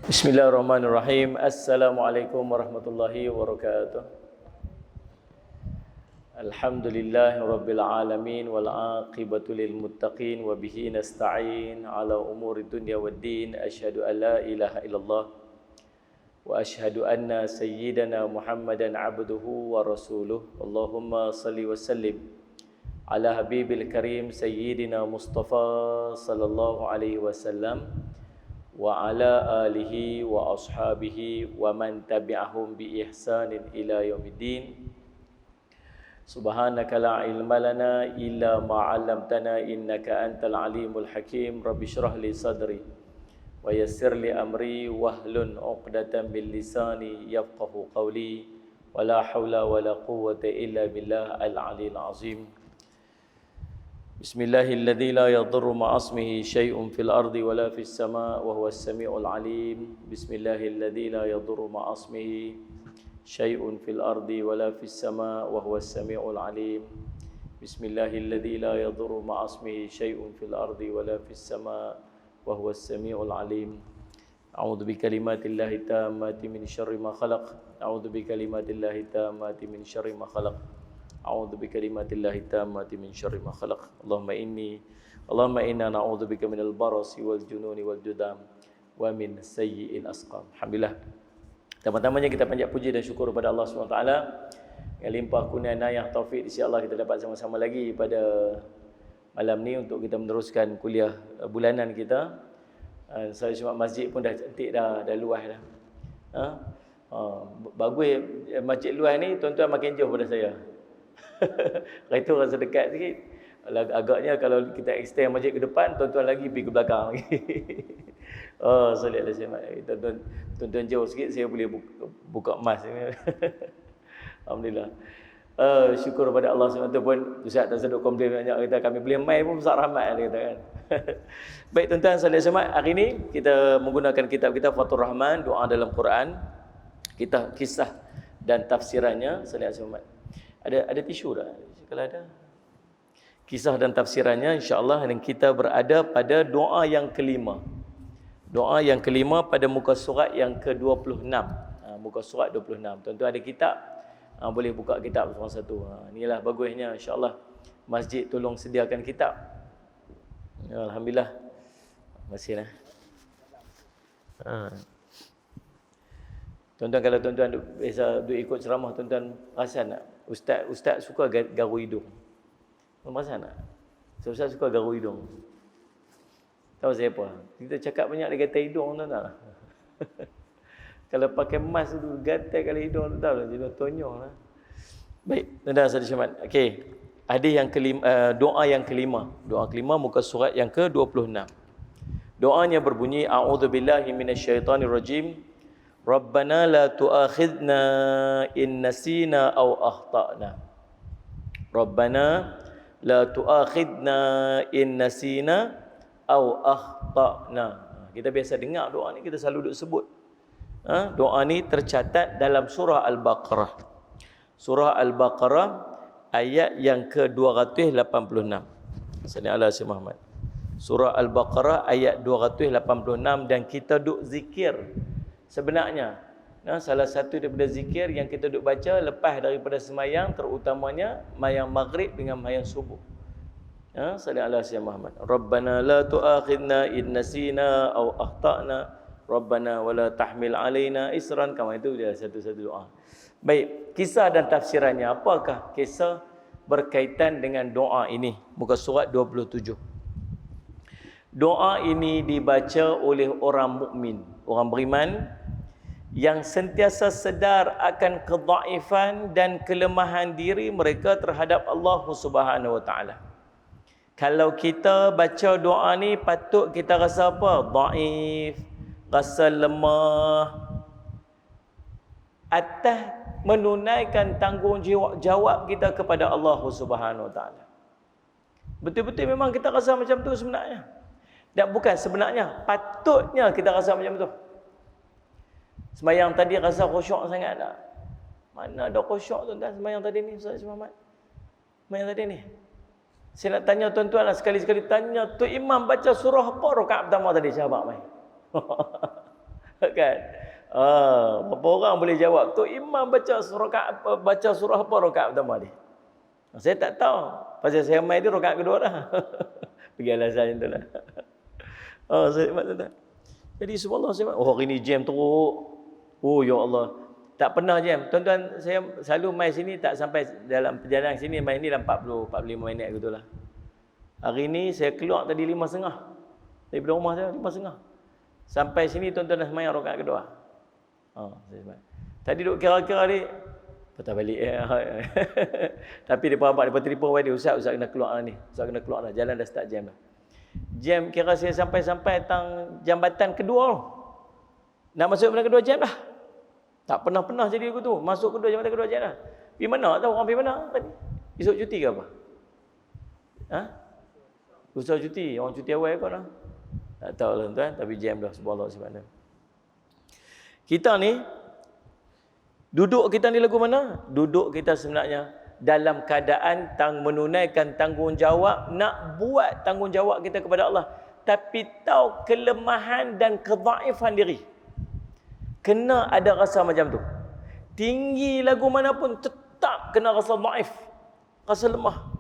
Bismillahirrahmanirrahim. Assalamualaikum warahmatullahi wabarakatuh. Alhamdulillahi rabbil alamin wal aqibatu lil muttaqin wa bihi nasta'in ala umuri dunya waddin. Asyhadu an la ilaha illallah wa asyhadu anna sayyidana Muhammadan abduhu wa rasuluh. Allahumma salli wa sallim ala habibil karim sayyidina Mustafa sallallahu alaihi wasallam wa ala alihi wa ashabihi wa man tabi'ahum bi ihsanin ila yaumiddin. Subhanaka la ilma lana illa ma 'allamtana innaka antal alimul hakim. Rabbi shrah li sadri wa yassir li amri wahlun 'uqdatam min lisani yafqahu qawli. Wa la haula wa la quwwata illa billah al-'aliyyil 'azim. Bismillahilladzi la yadurru ma'asmihi syai'un fil ardi wala fis sama' wa huwas samiul alim. Bismillahilladzi la yadurru ma'asmihi syai'un fil ardi wala fis sama' wa huwas samiul alim. Bismillahilladzi la yadurru ma'asmihi syai'un fil ardi wala fis sama' wa huwas samiul alim. A'udzu bikalimatillahi tammati min syarri ma khalaq. A'udzu bikalimatillahi tammati min syarri ma khalaq. A'udzu bikalimatillahi tammati min syarri ma khalaq. Allahumma inna na'udzubika minal barasi wal jununi wal judam wa min sayyi'il asqam. Alhamdulillah. Pertama-tamanya kita panjat puji dan syukur kepada Allah SWT yang limpah kurnia inayah taufik. Insya-Allah kita dapat sama-sama lagi pada malam ni untuk kita meneruskan kuliah bulanan kita. Saya cuma masjid pun dah cantik dah luas dah. Bagus masjid luas ni, tuan-tuan makin jauh pada saya. Itu rasa dekat sikit. Agaknya kalau kita extend masjid ke depan, tuan-tuan lagi pergi ke belakang lagi. Salih alaihi wasallam. Tuan-tuan jauh sikit, saya boleh buka emas. Alhamdulillah. Syukur kepada Allah SWT pun. Ustaz tak sedut komplain banyak, kata kami boleh main pun besar rahmat, kata kan. Baik tuan-tuan salih alaihi wasallam, hari ini kita menggunakan kitab kita Fathur Rahman, doa dalam Quran. Kita kisah dan tafsirannya salih alaihi wasallam. Ada tisu dah kalau ada. Kisah dan tafsirannya insya-Allah, dan kita berada pada doa yang kelima. Doa yang kelima pada muka surat yang ke-26. Muka surat 26. Tuan-tuan ada kitab, boleh buka kitab satu-satu. Inilah bagusnya insya-Allah masjid tolong sediakan kitab. Alhamdulillah. Terima kasih lah. Tuan-tuan, kalau tuan-tuan biasa duk ikut ceramah, tuan-tuan perasan tak? Ustaz suka garu hidung. Tuan perasan tak? Ustaz suka garu hidung. Tahu saya apa? Kita cakap banyak dia gatal hidung, tuan-tuan. Kalau pakai mask tu gatal kali hidung, tu tahu lah, jadi tonyong lah. Baik, tuan-tuan saya syamat. Okey. Hadis yang kelima, doa yang kelima. Doa kelima muka surat yang ke-26. Doanya berbunyi, a'udzubillahi minasyaitonirrajim. Rabbana la tu'akhidna in nasina aw akhtana. Rabbana la tu'akhidna in nasina aw akhtana. Kita biasa dengar doa ni, kita selalu duk sebut. Doa ni tercatat dalam surah Al-Baqarah. Surah Al-Baqarah ayat yang ke-286. Sallallahu alaihi Muhammad. Surah Al-Baqarah ayat 286, dan kita duk zikir. Sebenarnya salah satu daripada zikir yang kita duk baca lepas daripada semayang, terutamanya mayang maghrib dengan mayang subuh. Sallallahu alaihi Muhammad. Rabbana la tu'akhidna in nasina aw akhtana. Rabbana wala tahmil alaina isran. Kama itu dia satu-satu doa. Baik, kisah dan tafsirannya. Apakah kisah berkaitan dengan doa ini? Muka surat 27. Doa ini dibaca oleh orang mukmin, orang beriman yang sentiasa sedar akan kedhaifan dan kelemahan diri mereka terhadap Allah Subhanahu wa taala. Kalau kita baca doa ni, patut kita rasa apa? Dhaif, rasa lemah atas menunaikan tanggungjawab kita kepada Allah Subhanahu wa taala. Betul-betul memang kita rasa macam tu sebenarnya. Dan bukan sebenarnya, patutnya kita rasa macam tu. Sembayang tadi rasa khusyuk sangat tak? Mana ada khusyuk tuan-tuan sembayang tadi ni, Ustaz Muhammad? Sembayang tadi ni. Saya nak tanya tuan-tuan lah, sekali-sekali tanya, tu imam baca surah apa rakaat pertama tadi, sahabat mai? Kan? Berapa orang boleh jawab? Tok Imam baca surah apa rakaat pertama ni? Saya tak tahu. Pasal saya main tu rakaat kedua dah. Pergi alasan tu lah. Saya tak. Jadi subhanallah saya hari ni jam teruk. Oh ya Allah. Tak pernah jam. Tuan-tuan, saya selalu main sini tak sampai dalam perjalanan sini main ni dalam 40-45 minit gitu lah. Hari ni saya keluar tadi 5.30. Daripada rumah saya 5.30. Sampai sini tuan-tuan dah semayang rakaat kedua. Saya semayang. Tadi duk kira-kira ni patah balik. Tapi depa telefon dia, Ustaz kena keluar ni. Ustaz kena keluar dah. Jalan dah start jam dah. Jam kira saya sampai tang jambatan kedua. Nak masuk jambatan kedua jam dah. Tak pernah jadi aku tu. Masuk kedua jambatan kedua jam dah. Pergi mana tahu orang pergi mana tadi? Esok cuti ke apa? Usaha cuti, orang cuti awal kau dah. Tak tahu lah tuan, tapi jam dah subhanallah subhanallah. Kita ni duduk kita ni lagu mana? Duduk kita sebenarnya dalam keadaan menunaikan tanggungjawab, nak buat tanggungjawab kita kepada Allah, tapi tahu kelemahan dan kedhaifan diri. Kena ada rasa macam tu. Tinggi lagu mana pun tetap kena rasa dhaif, rasa lemah.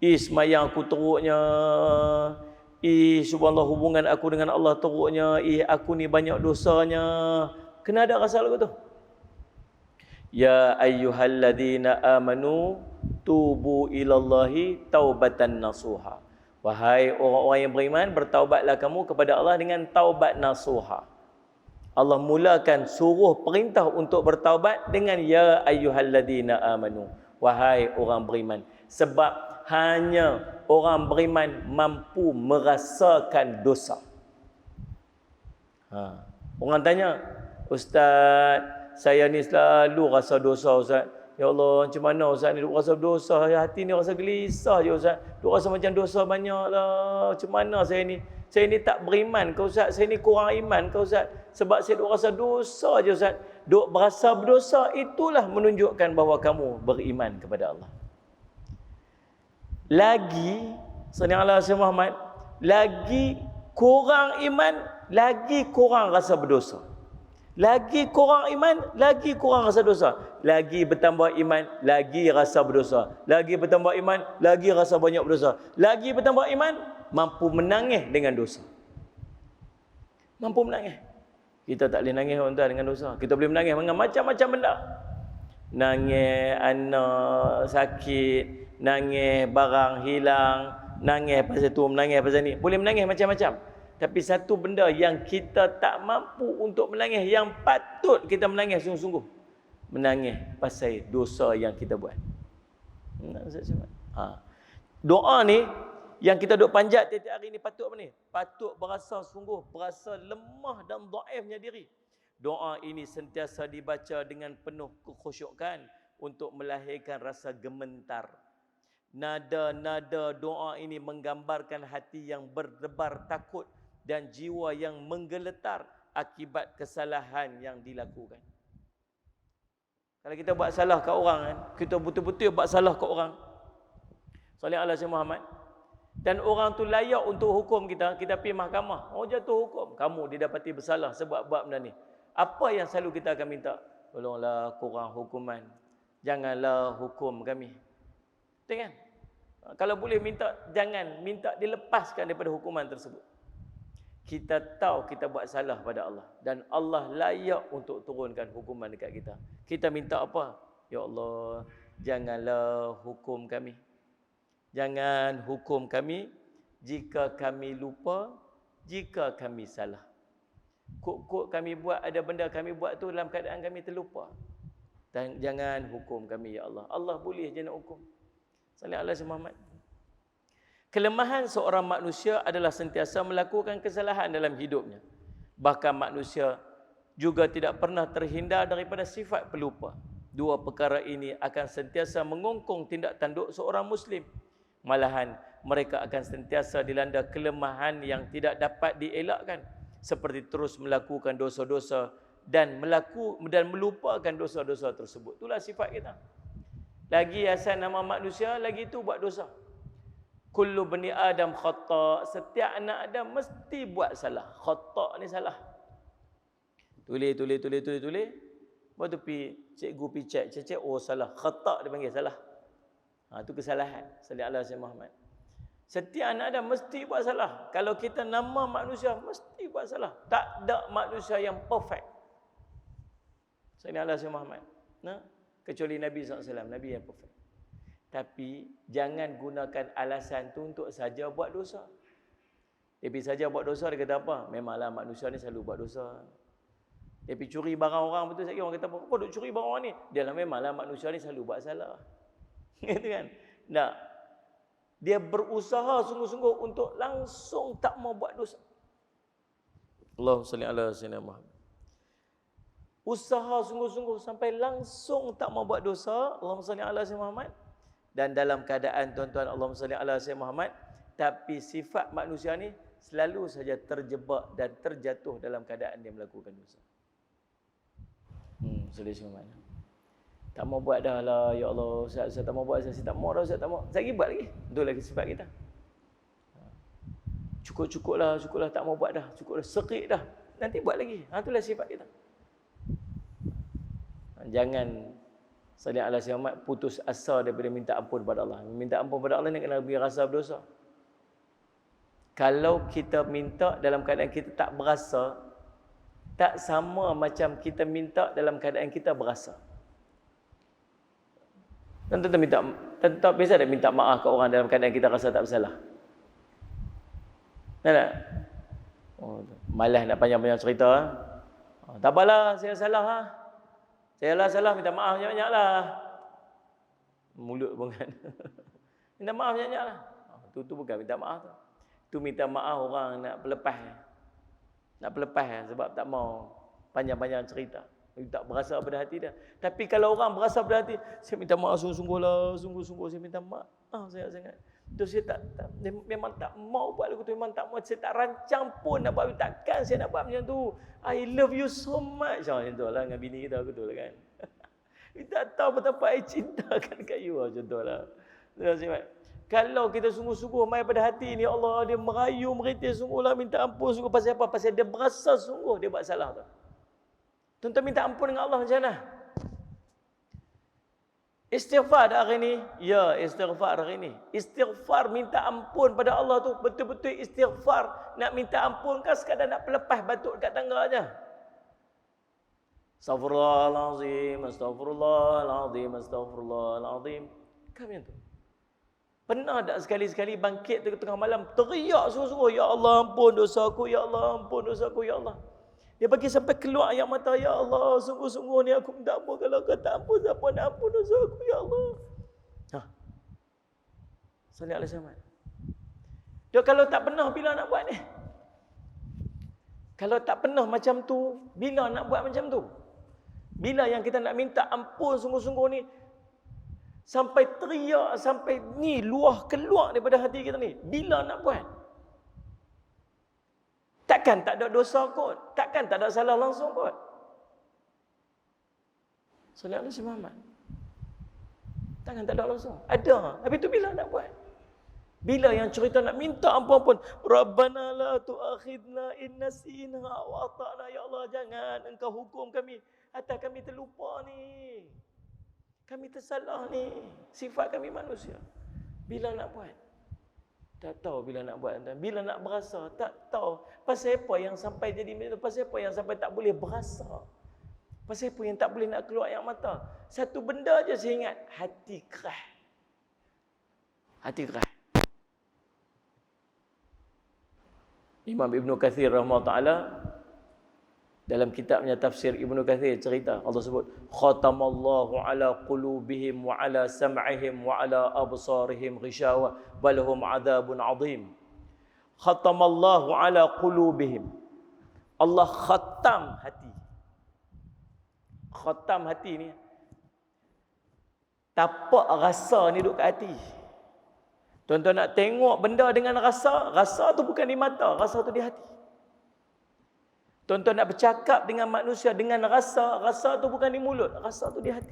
Semayang aku teruknya. Subhanallah hubungan aku dengan Allah teruknya. Aku ni banyak dosanya. Kena ada rasa lagu tu. Ya ayyuhalladzina amanu tubu ilallahi taubatan nasuha. Wahai orang-orang yang beriman, bertaubatlah kamu kepada Allah dengan taubat nasuha. Allah mulakan suruh perintah untuk bertaubat dengan ya ayyuhalladzina amanu. Wahai orang beriman. Sebab hanya orang beriman mampu merasakan dosa. Orang tanya, Ustaz, saya ni selalu rasa dosa Ustaz. Ya Allah, macam mana Ustaz ni duk rasa dosa, hati ni rasa gelisah je Ustaz. Duk rasa macam dosa banyak lah. Macam mana saya ni? Saya ni tak beriman ke Ustaz? Saya ni kurang iman ke Ustaz? Sebab saya duk rasa dosa je Ustaz. Duk berasa berdosa, itulah menunjukkan bahawa kamu beriman kepada Allah. Lagi, sallallahu alaihi Muhammad, lagi kurang iman, lagi kurang rasa berdosa. Lagi kurang iman, lagi kurang rasa dosa. Lagi bertambah iman, lagi rasa berdosa. Lagi bertambah iman, lagi rasa banyak berdosa. Lagi bertambah iman, mampu menangis dengan dosa. Mampu menangis. Kita tak boleh nangis tuan-tuan dengan dosa. Kita boleh menangis dengan macam-macam benda. Nangis anak sakit, nangis barang hilang, nangis pasal tu, menangis pasal ni. Boleh menangis macam-macam. Tapi satu benda yang kita tak mampu untuk menangis, yang patut kita menangis sungguh-sungguh, menangis pasal dosa yang kita buat. Doa ni yang kita duk panjat tiap-tiap hari ni patut apa ni? Patut berasa sungguh, berasa lemah dan dhaifnya diri. Doa ini sentiasa dibaca dengan penuh kekhusyukan untuk melahirkan rasa gementar. Nada-nada doa ini menggambarkan hati yang berdebar takut dan jiwa yang menggeletar akibat kesalahan yang dilakukan. Kalau kita buat salah kat orang kan, kita betul-betul buat salah kat orang. Sallallahu alaihi Muhammad. Dan orang tu layak untuk hukum kita, kita pergi mahkamah. Oh jatuh hukum, kamu didapati bersalah sebab buat benda ni. Apa yang selalu kita akan minta? Tolonglah kurang hukuman. Janganlah hukum kami. Betul kan? Kalau boleh minta, jangan minta dilepaskan daripada hukuman tersebut. Kita tahu kita buat salah pada Allah dan Allah layak untuk turunkan hukuman dekat kita. Kita minta apa? Ya Allah, janganlah hukum kami. Jangan hukum kami jika kami lupa, jika kami salah. Kok kami buat, ada benda kami buat tu dalam keadaan kami terlupa. Dan jangan hukum kami ya Allah. Allah boleh je nak hukum. Sallallahu alaihi Muhammad. Kelemahan seorang manusia adalah sentiasa melakukan kesalahan dalam hidupnya. Bahkan manusia juga tidak pernah terhindar daripada sifat pelupa. Dua perkara ini akan sentiasa mengungkung tindak tanduk seorang Muslim. Malahan mereka akan sentiasa dilanda kelemahan yang tidak dapat dielakkan, seperti terus melakukan dosa-dosa dan melupakan dosa-dosa tersebut. Itulah sifat kita. Lagi asal nama manusia, lagi itu buat dosa. Kullu bani Adam khata'. Setiap anak Adam mesti buat salah. Khata' ni salah. Tulis. Lepas tu cikgu pergi cek. Oh salah. Khata' dia panggil salah. Tu kesalahan. Salli ala Sayyidina Muhammad. Setiap anak Adam mesti buat salah. Kalau kita nama manusia, mesti buat salah. Tak ada manusia yang perfect. Salli ala Sayyidina Muhammad. Kecuali Nabi SAW. Nabi yang perfect. Tapi jangan gunakan alasan tu untuk saja buat dosa. Tapi saja buat dosa, dia kata apa? Memanglah manusia ni selalu buat dosa. Tapi curi barang orang, betul sekali orang kata apa duk curi barang orang ni? Dia lah memanglah manusia ni selalu buat salah. Gitu kan? Tak. Dia berusaha sungguh-sungguh untuk langsung tak mau buat dosa. Allahumma salli ala sayyidina Muhammad. Usaha sungguh-sungguh sampai langsung tak mau buat dosa. Allahumma salli ala sayyidina Muhammad. Dan dalam keadaan tuan-tuan Allahumma salli ala sayyidina Muhammad, tapi sifat manusia ni selalu saja terjebak dan terjatuh dalam keadaan dia melakukan dosa. Sudah semua. Tak mau buat dah lah, ya Allah, saya tak mau buat, saya tak mau dah, saya tak mau. Saya buat lagi. Betul lagi sifat kita. Cukup-cukuplah, tak mau buat dah. Cukup dah, sekik dah. Nanti buat lagi. Itulah sifat kita. Jangan salli ala sayyidina Muhammad putus asa daripada minta ampun kepada Allah. Minta ampun kepada Allah ni kena lebih rasa berdosa. Kalau kita minta dalam keadaan kita tak berasa, tak sama macam kita minta dalam keadaan kita berasa. Tentu biasa tak minta maaf ke orang dalam keadaan kita rasa tak bersalah. Tak? Malas nak panjang-panjang cerita. Tak apalah, saya salah lah. Saya lah salah, minta maaf banyak-banyak lah. Mulut pun kan. Minta maaf banyak-banyak lah. Tu bukan minta maaf tu. Tu minta maaf orang nak pelepah. Sebab tak mau panjang-panjang cerita. Tak berasa pada hati dia. Tapi kalau orang berasa pada hati, saya minta maaf sungguh-sungguh lah. Sungguh-sungguh saya minta maaf. Sangat-sangat. Tu saya memang tak mau buat lagu tu. Memang tak mau. Saya tak rancang pun nak buat. Takkan saya nak buat macam tu. I love you so much. Macam tu lah dengan bini kita. Betul lah kan. Kita tak tahu betapa I cintakan kat you. Macam tu lah. Kalau kita sungguh-sungguh mai pada hati ni, Allah, dia merayu, meritis sungguhlah, minta ampun sungguh. Pasal apa? Pasal dia berasa sungguh dia buat salah tu. Tuan-tuan minta ampun dengan Allah macam mana? Istighfar dah hari ni? Ya, istighfar hari ni. Istighfar minta ampun pada Allah tu betul-betul istighfar. Nak minta ampun kan sekadar nak pelepas batuk dekat tangga aja. Astaghfirullahalazim, astaghfirullahalazim, astaghfirullahalazim. Kan macam tu. Pernah tak sekali-sekali bangkit tengah malam teriak sungguh-sungguh, ya Allah ampun dosaku, ya Allah ampun dosaku, ya Allah. Dia bagi sampai keluar air mata, ya Allah sungguh-sungguh ni aku minta ampun, kalau kau tak ampun siapa nak ampun dosaku, ya Allah. Salli alaihi wasallam. Dia kalau tak pernah bila nak buat ni? Kalau tak pernah macam tu, bila nak buat macam tu? Bila yang kita nak minta ampun sungguh-sungguh ni sampai teriak, sampai ni luah keluar daripada hati kita ni, bila nak buat? Takkan tak ada dosa kot, takkan tak ada salah langsung kot. Sallallahu alaihi wasallam. Takkan tak ada langsung. Ada, tapi tu bila nak buat? Bila yang cerita nak minta ampun, Rabbana la tu'akhidna in nasina wa ata'na, ya Allah jangan engkau hukum kami atas kami terlupa ni. Kami tersalah ni, sifat kami manusia. Bila nak buat? Tak tahu bila nak buat. Bila nak berasa, tak tahu. Pasal apa yang sampai jadi macam tu? Pasal apa yang sampai tak boleh berasa? Pasal apa yang tak boleh nak keluar air mata? Satu benda je saya ingat, hati kerah. Hati kerah. Imam Ibn Kathir rahimahullah ta'ala dalam kitabnya tafsir Ibnu Kathir cerita, Allah sebut khatamallahu ala qulubihim wa ala sam'ihim wa ala absarihim ghishawa balhum adzabun azim. Khatamallahu ala qulubihim. Allah khatam hati. Khatam hati ni tapak rasa ni duduk kat hati. Tuan-tuan nak tengok benda dengan rasa, rasa tu bukan di mata, rasa tu di hati. Tuan-tuan nak bercakap dengan manusia dengan rasa, rasa tu bukan di mulut, rasa tu di hati.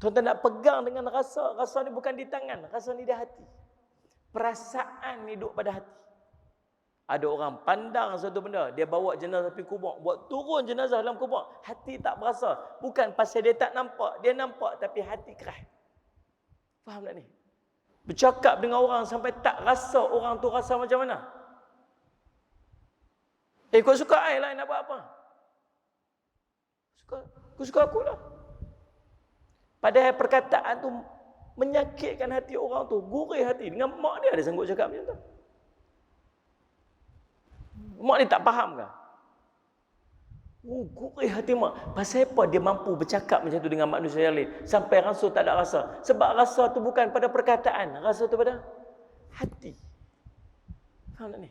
Tuan-tuan nak pegang dengan rasa, rasa ni bukan di tangan, rasa ni di hati. Perasaan ni duduk pada hati. Ada orang pandang satu benda, dia bawa jenazah pergi kubur, buat turun jenazah dalam kubur, hati tak berasa. Bukan pasal dia tak nampak, dia nampak tapi hati keras. Faham tak ni? Bercakap dengan orang sampai tak rasa orang tu rasa macam mana. Kau suka I lah, nak buat apa? Kau suka aku lah. Padahal perkataan tu menyakitkan hati orang tu, gurih hati. Dengan mak dia sanggup cakap macam tu. Mak ni tak faham ke? Gurih hati mak. Pasal apa dia mampu bercakap macam tu dengan manusia yang lain sampai rasa tak ada rasa? Sebab rasa tu bukan pada perkataan, rasa tu pada hati. Faham tak ni?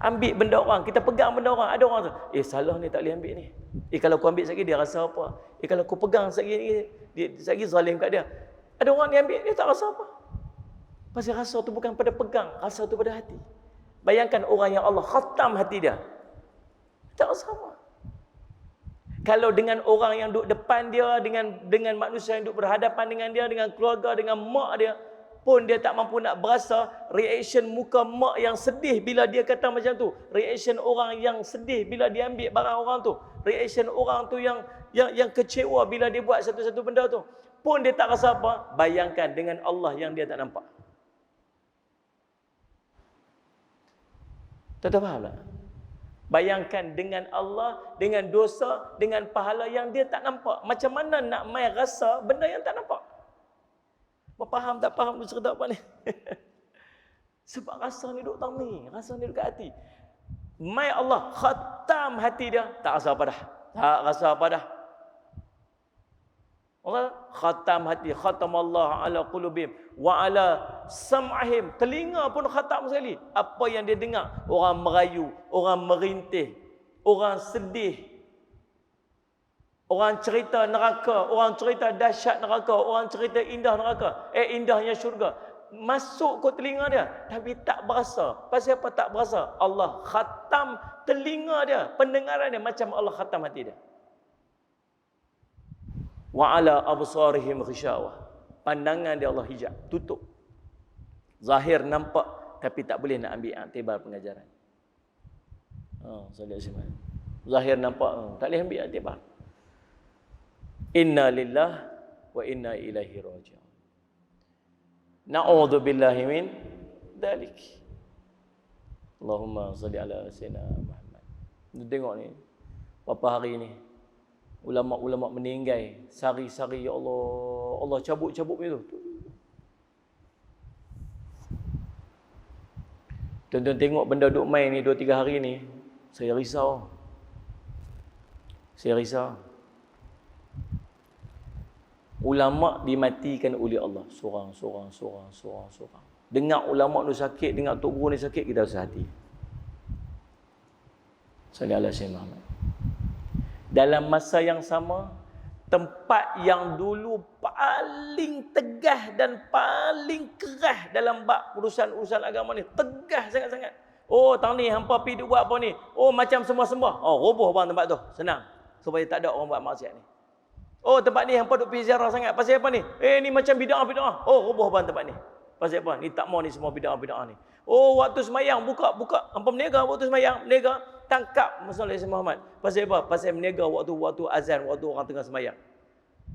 Ambil benda orang, kita pegang benda orang. Ada orang tu, salah ni, tak boleh ambil ni. Kalau aku ambil sekali dia rasa apa? Kalau aku pegang sekali ni, dia sekali zalim kat dia. Ada orang ni ambil, dia tak rasa apa. Pasal rasa tu bukan pada pegang, rasa tu pada hati. Bayangkan orang yang Allah khatam hati dia, tak rasa apa. Kalau dengan orang yang duduk depan dia, dengan manusia yang duduk berhadapan dengan dia, dengan keluarga, dengan mak dia, pun dia tak mampu nak berasa reaction muka mak yang sedih bila dia kata macam tu, reaction orang yang sedih bila dia ambil barang orang tu, reaction orang tu yang kecewa bila dia buat satu-satu benda tu, pun dia tak rasa apa. Bayangkan dengan Allah yang dia tak nampak. Tak faham tak? Bayangkan dengan Allah, dengan dosa, dengan pahala yang dia tak nampak. Macam mana nak main rasa benda yang tak nampak? Faham tak faham tu cerita apa ni? Sebab rasa ni duduk tang ni, rasa ni dekat hati. Mai Allah khatam hati dia, tak rasa apa dah. Tak rasa apa dah. Allah khatam hati, khatam Allah ala qulubihim wa ala sam'ihim. Telinga pun khatam sekali. Apa yang dia dengar, orang merayu, orang merintih, orang sedih, orang cerita neraka, orang cerita dahsyat neraka, orang cerita indah neraka, indahnya syurga. Masuk ke telinga dia, tapi tak berasa. Pasal apa tak berasa? Allah khatam telinga dia, pendengaran dia, macam Allah khatam hati dia. Wa ala absarihim ghishawah. Pandangan dia Allah hijab, tutup. Zahir nampak tapi tak boleh nak ambil iktibar pengajaran. Zahir nampak, tak boleh ambil iktibar. Inna lillah wa inna ilaihi raji'un. Na'udzu billahi min dzalik. Allahumma shalli ala sayyidina Muhammad. Tengok ni, berapa hari ni ulama-ulama meninggal, sari-sari, ya Allah, Allah cabut-cabut itu. Tuan-tuan tengok benda duk main ni 2-3 hari ni, saya risau. Saya risau. Ulama dimatikan oleh Allah, sorang. Dengar ulama ni sakit, dengar tok guru ni sakit, kita rasa hati. Sallallahu alaihi wasallam. Dalam masa yang sama, tempat yang dulu paling tegas dan paling keras dalam bab urusan-urusan agama ni, tegas sangat-sangat. Oh, tang ni hampa pergi buat apa ni? Oh, macam semua sembah. Oh, roboh bang tempat tu. Senang. Supaya tak ada orang buat maksiat ni. Oh, tempat ni hampa duk pergi ziarah sangat. Pasal apa ni? Ni macam bid'ah. Oh, roboh bang tempat ni. Pasal apa? Ni tak mau ni semua bid'ah ni. Oh, waktu semayang buka. Hampa menega waktu semayang, menega. Tangkap Rasulullah Muhammad. Pasal apa? Pasal menega waktu azan, waktu orang tengah semayang.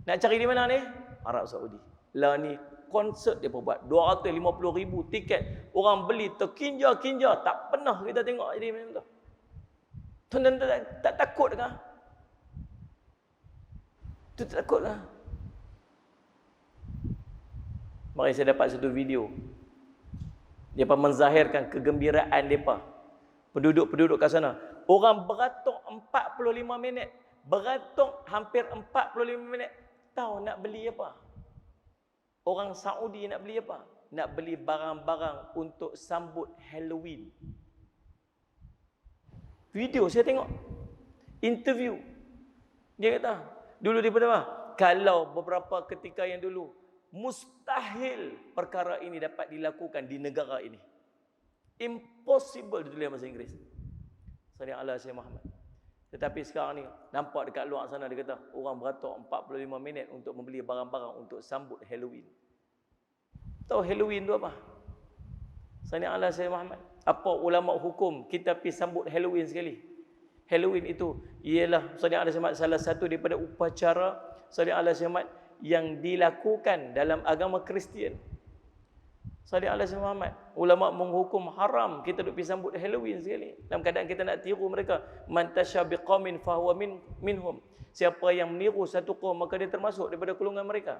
Nak cari di mana ni? Arab Saudi. Lah ni konsert dia buat 250,000 tiket. Orang beli terkinja-kinja. Tak pernah kita tengok jadi macam tu. Tuan-tuan tak takut ke? Tu tak takut ke? Mari saya dapat satu video. Depa menzahirkan kegembiraan depa. Penduduk-penduduk kat sana. Orang beratuk 45 minit. Beratuk hampir 45 minit. Tahu nak beli apa? Orang Saudi nak beli apa? Nak beli barang-barang untuk sambut Halloween. Video saya tengok. Interview. Dia kata, dulu dia apa? Kalau beberapa ketika yang dulu, mustahil perkara ini dapat dilakukan di negara ini. Impossible ditulis bahasa Inggeris. Sallallahu alaihi wasallam Muhammad. Tetapi sekarang ni nampak dekat luar sana dia kata orang beratur 45 minit untuk membeli barang-barang untuk sambut Halloween. Tahu Halloween tu apa? Salli ala Sayyidina Muhammad. Apa ulama hukum kita pergi sambut Halloween sekali? Halloween itu ialah salli ala Sayyidina Muhammad salah satu daripada upacara salli ala Sayyidina Muhammad yang dilakukan dalam agama Kristian. Salli ala Sayyidina Muhammad. Ulama menghukum haram kita duk pergi sambut Halloween sekali. Dalam keadaan kita nak tiru mereka. Man tasyabiqa qaumin fahuwa minhum. Siapa yang meniru satu kaum maka dia termasuk daripada golongan mereka.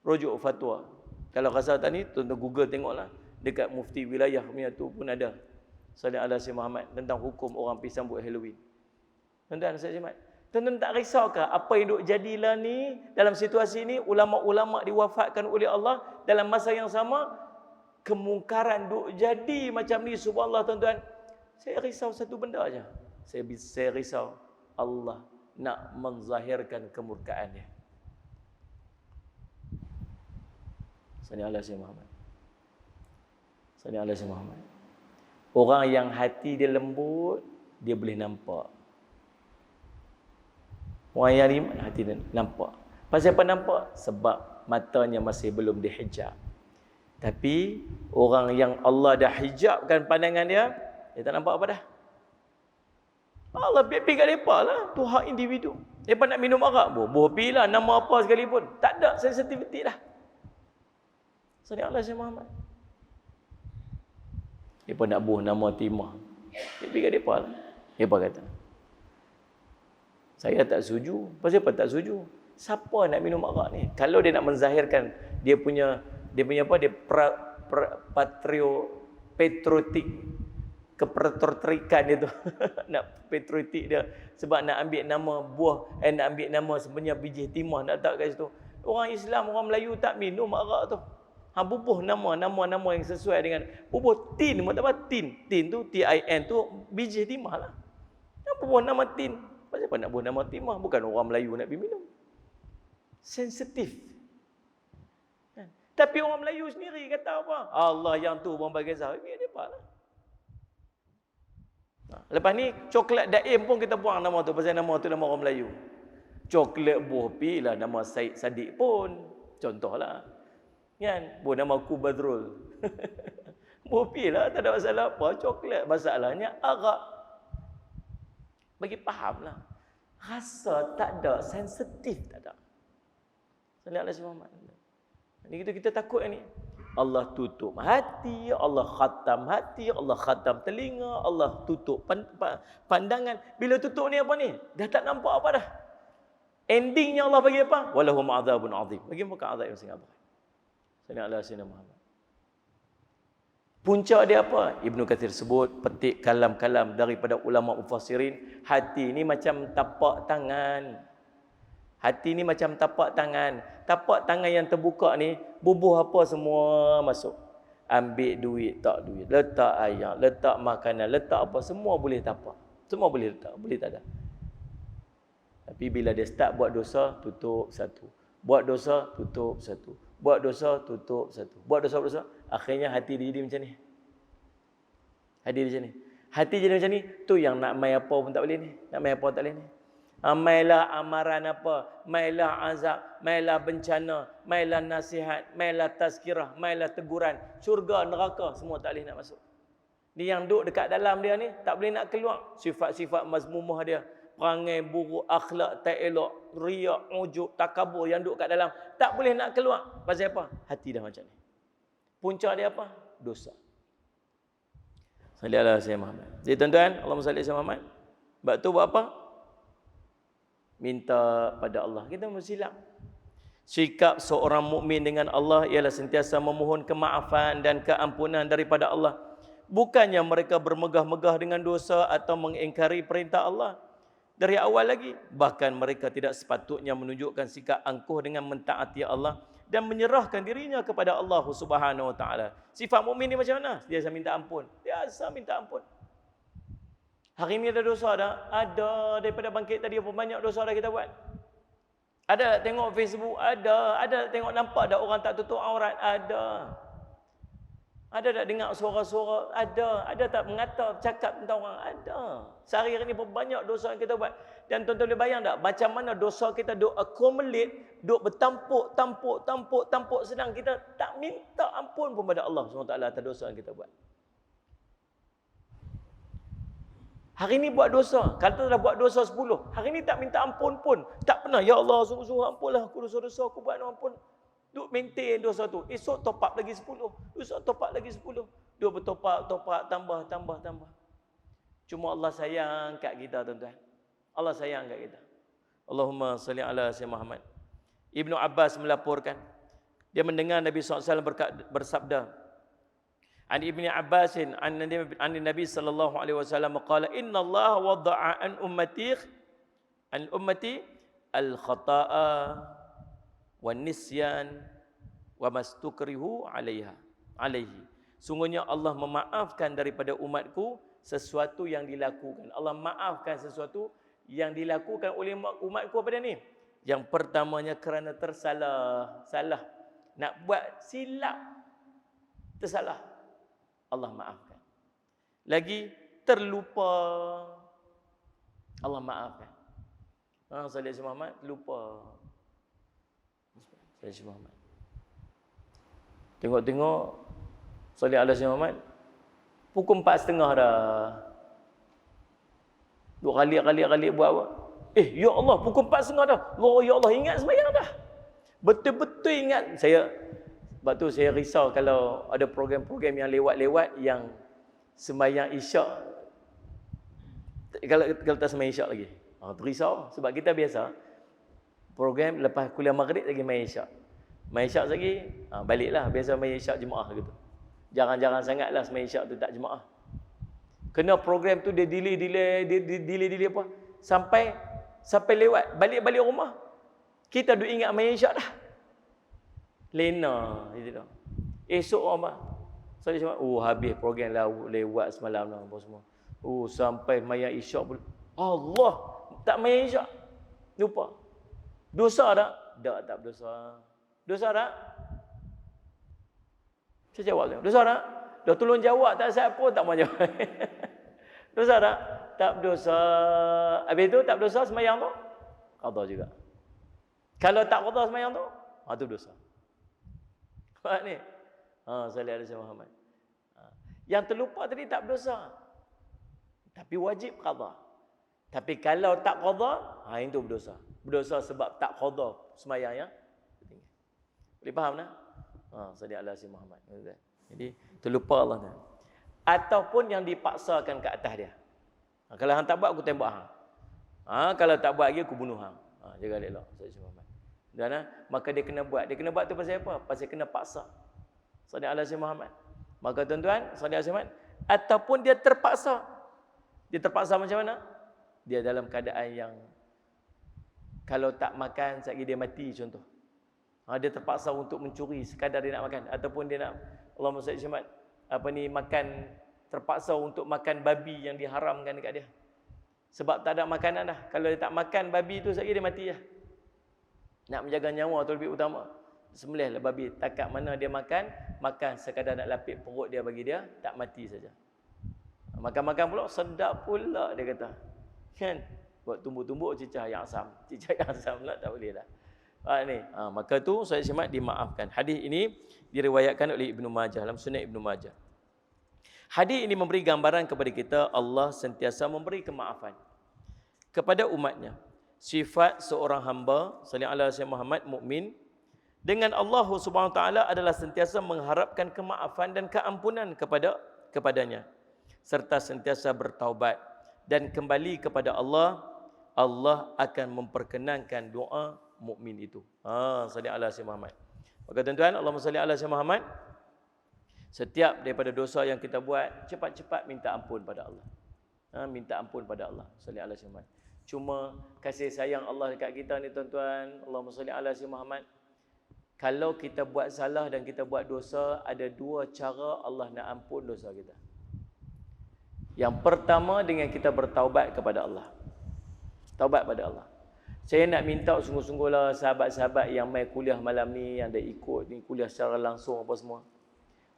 Rujuk fatwa. Kalau rasa tak ni, tuan-tuan Google tengoklah. Dekat mufti wilayah punya tu pun ada. Salli ala Sayyidina Muhammad tentang hukum orang pergi sambut Halloween. Tuan-tuan Sayyidina Muhammad. Tuan-tuan tak risaukah apa yang duk jadilah ni dalam situasi ni ulama-ulama diwafatkan oleh Allah dalam masa yang sama kemungkaran duk jadi macam ni subhanallah tuan-tuan. Saya risau satu benda aja. Saya risau Allah nak menzahirkan kemurkaannya. Salli ala Sayyidina Muhammad. Salli ala Sayyidina Muhammad. Orang yang hati dia lembut dia boleh nampak. Orang yang riman hati dia nampak. Pasal apa nampak? Sebab matanya masih belum dihijab. Tapi orang yang Allah dah hijabkan pandangan dia tak nampak apa dah. Allah pergi kat mereka lah. Tu hak individu. Mereka nak minum arak pun. Boleh lah nama apa sekalipun. Tak ada sensitivity dah. Salli ala Sayyidina Muhammad. Mereka nak buh nama timah. Pergi kat mereka lah. Mereka kata, saya tak setuju. Pasal apa tak setuju? Siapa nak minum arak ni? Kalau dia nak menzahirkan dia punya apa? Dia patriotik kepatriotikan dia tu. Nak patriotik dia sebab nak ambil nama buah nak ambil nama sebenarnya biji timah nak tak kat situ. Orang Islam, orang Melayu tak minum arak tu. Bubuh nama yang sesuai dengan bubuh tin, tak apa tin. Tin tu TIN tu biji timah lah. Bubuh nama tin. Pasal apa nak bubuh nama timah? Bukan orang Melayu nak pergi minum. Sensitif. Kan? Tapi orang Melayu sendiri kata apa? Allah yang tu orang bagi zahir. Dia apa lah. Lepas ni coklat daim pun kita buang nama tu pasal nama tu nama orang Melayu. Coklat buah pi lah nama Said Sadiq pun. Contohlah. Kan? Buah nama Ku Badrul. Buah pi lah tak ada masalah apa. Coklat masalahnya arak. Bagi fahamlah. Rasa tak ada, sensitif tak ada. Sallallahu alaihi wasallam. Ini kita takut ni. Allah tutup hati, Allah khatam hati, Allah khatam telinga, Allah tutup pandangan. Bila tutup ni apa ni? Dah tak nampak apa dah. Endingnya Allah bagi apa? Walahum azabun azim. Bagi muka azab yang sangat berat. Sallallahu alaihi wasallam. Punca dia apa? Ibnu Katsir sebut, petik kalam-kalam daripada ulama mufassirin, hati ni macam tapak tangan. Hati ni macam tapak tangan. Tapak tangan yang terbuka ni, bubuh apa semua masuk. Ambil duit, tak duit. Letak air, letak makanan, letak apa, semua boleh tapak. Semua boleh letak, boleh tak ada. Tapi bila dia start buat dosa, tutup satu. Buat dosa, tutup satu. Buat dosa, tutup satu. Buat dosa, akhirnya hati dia jadi macam ni. Hati dia macam ni. Hati jadi macam ni, tu yang nak main apa pun tak boleh ni. Nak main apa tak boleh ni. Mailah amaran apa, mailah azab, mailah bencana, mailah nasihat, mailah tazkirah, mailah teguran, syurga, neraka, semua tak boleh nak masuk. Dia yang duduk dekat dalam dia ni, tak boleh nak keluar. Sifat-sifat mazmumah dia, perangai buruk, akhlak tak elok, riak, ujub, takabur yang duduk kat dalam, tak boleh nak keluar. Pasal apa? Hati dah macam ni. Punca dia apa? Dosa. Salli ala Sayyidina Muhammad. Jadi tuan-tuan, Allahumma salli ala Sayyidina Muhammad. Sebab tu buat apa? Minta pada Allah. Kita bersilap. Sikap seorang mukmin dengan Allah ialah sentiasa memohon kemaafan dan keampunan daripada Allah. Bukannya mereka bermegah-megah dengan dosa atau mengingkari perintah Allah. Dari awal lagi, bahkan mereka tidak sepatutnya menunjukkan sikap angkuh dengan mentaati Allah dan menyerahkan dirinya kepada Allah Subhanahu wa taala. Sifat mukmin ni macam mana? Dia biasa minta ampun. Biasa minta ampun. Hari ni ada dosa dah? Ada. Daripada bangkit tadi apa banyak dosa dah kita buat? Ada tengok Facebook? Ada. Ada tengok nampak dah orang tak tutup aurat? Ada. Ada tak dengar suara-suara? Ada. Ada tak mengata, cakap tentang orang? Ada. Sehari-hari ni berbanyak dosa yang kita buat. Dan tuan-tuan boleh bayang tak? Macam mana dosa kita duk accumulate, duk bertampuk, sedang kita tak minta ampun pun pada Allah SWT atas dosa yang kita buat. Hari ni buat dosa. Kalau dah buat dosa 10. Hari ni tak minta ampun pun. Tak pernah. Ya Allah, sungguh-sungguh ampunlah aku dosa-dosa aku buat ampun. Duk maintain dosa tu. Esok top up lagi 10. Esok top up lagi 10. Duk bertop up, tambah. Cuma Allah sayang kat kita, tuan-tuan. Allah sayang kat kita. Allahumma salli ala sayyidina Muhammad. Ibnu Abbas melaporkan, dia mendengar Nabi SAW bersabda, an Ibni Abbasin an Nabi sallallahu alaihi wasallam qala inna Allah wada'a an ummati al-khata'a wan nisyan wa mastukrihu alaihi. Sungguhnya Allah memaafkan daripada umatku sesuatu yang dilakukan. Allah maafkan sesuatu yang dilakukan oleh umatku pada ni. Yang pertamanya kerana salah, nak buat silap, tersalah, Allah maafkan. Lagi terlupa, Allah maafkan. Salih Muhammad lupa. Salih Muhammad. Tengok-tengok Salih Muhammad pukul 4.30 dah. Dua kali buat apa? Ya Allah, pukul 4.30 dah. Oh ya Allah, ingat sembahyang dah. Betul-betul ingat. Sebab tu saya risau kalau ada program-program yang lewat-lewat yang sembahyang isyak. Kalau tak sembahyang isyak lagi. Risau. Sebab kita biasa program lepas kuliah maghrib lagi main isyak. Main isyak lagi, baliklah. Biasa main isyak jemaah gitu. Jangan-jangan sangatlah sembahyang isyak tu tak jemaah. Kena program tu dia delay apa? Sampai lewat balik rumah. Kita duk ingat main isyak dah. Lena gitu dah. Esok apa? Saya cuma habis program lah lewat semalam dah apa semua. Sampai mayang isyak pun. Allah, tak mayang isyak. Lupa. Dosa tak? Tak berdosa. Dosa tak? Saya jawab tu. Dosa tak? Dah tolong jawab tak siapa tak mau jawab. Dosa tak? Tak berdosa. Habis tu tak berdosa sembahyang tu? Qada juga. Kalau tak qada sembahyang tu, tu dosa. Faham ni? Salih alaihi Muhammad. Yang terlupa tadi tak berdosa. Tapi wajib qada. Tapi kalau tak qada, itu berdosa. Berdosa sebab tak qada sembahyang yang penting. Boleh faham tak? Salih alaihi Muhammad. Jadi terlupa Allah tu. Ataupun yang dipaksakan ke atas dia. Kalau hang tak buat aku tembak hang. Kalau tak buat lagi aku bunuh hang. Jaga elok Salih Muhammad. Dan maka dia kena buat. Dia kena buat tu pasal apa? Pasal kena paksa. Salih alaihi Muhammad. Maka tuan-tuan, salih alaihi Muhammad, ataupun dia terpaksa. Dia terpaksa macam mana? Dia dalam keadaan yang kalau tak makan sekali dia mati contoh. Dia terpaksa untuk mencuri sekadar dia nak makan, ataupun dia nak Allahumma salli Muhammad makan, terpaksa untuk makan babi yang diharamkan dekat dia. Sebab tak ada makanan dah. Kalau dia tak makan babi tu sekali dia mati lah. Nak menjaga nyawa tu lebih utama. Sembelihlah babi. Takat mana dia makan sekadar nak lapik perut dia bagi dia, tak mati saja. Makan-makan pula sedap pula dia kata. Kan? Buat tumbuk-tumbuk cicah yang asam. Cicah yang asam pula tak boleh dah. Maka tu saya semat dimaafkan. Hadis ini diriwayatkan oleh Ibnu Majah dalam Sunan Ibnu Majah. Hadis ini memberi gambaran kepada kita Allah sentiasa memberi kemaafan kepada umatnya. Sifat seorang hamba sallallahu alaihi wasallam Muhammad mukmin dengan Allah Subhanahu wa taala adalah sentiasa mengharapkan kemaafan dan keampunan kepadanya serta sentiasa bertaubat dan kembali kepada Allah. Allah akan memperkenankan doa mukmin itu. Salli ala sayyidina Muhammad. Maka tuan-tuan, Allahumma salli ala sayyidina Muhammad. Setiap daripada dosa yang kita buat, cepat-cepat minta ampun pada Allah. Minta ampun pada Allah. Salli ala sayyidina Muhammad. Cuma kasih sayang Allah dekat kita ni tuan-tuan, Allahumma salli ala sayyidina Muhammad. Kalau kita buat salah dan kita buat dosa, ada dua cara Allah nak ampun dosa kita. Yang pertama dengan kita bertaubat kepada Allah. Taubat pada Allah. Saya nak minta sungguh-sungguhlah sahabat-sahabat yang mai kuliah malam ni, yang dah ikut ni kuliah secara langsung apa semua.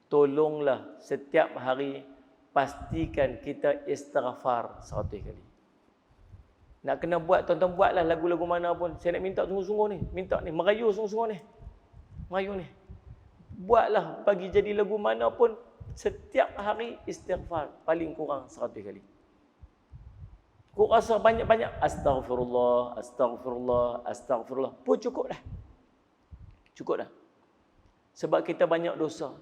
tolonglah setiap hari pastikan kita istighfar 100 kali. Nak kena buat, tuan-tuan buatlah lagu-lagu mana pun. Saya nak minta sungguh-sungguh ni. Minta ni, merayu sungguh-sungguh ni. Merayu ni. Buatlah bagi jadi lagu mana pun. Setiap hari istighfar. Paling kurang 100 kali. Kau rasa banyak-banyak. Astaghfirullah, astaghfirullah, astaghfirullah. Pun cukup dah. Cukup dah. Sebab kita banyak dosa.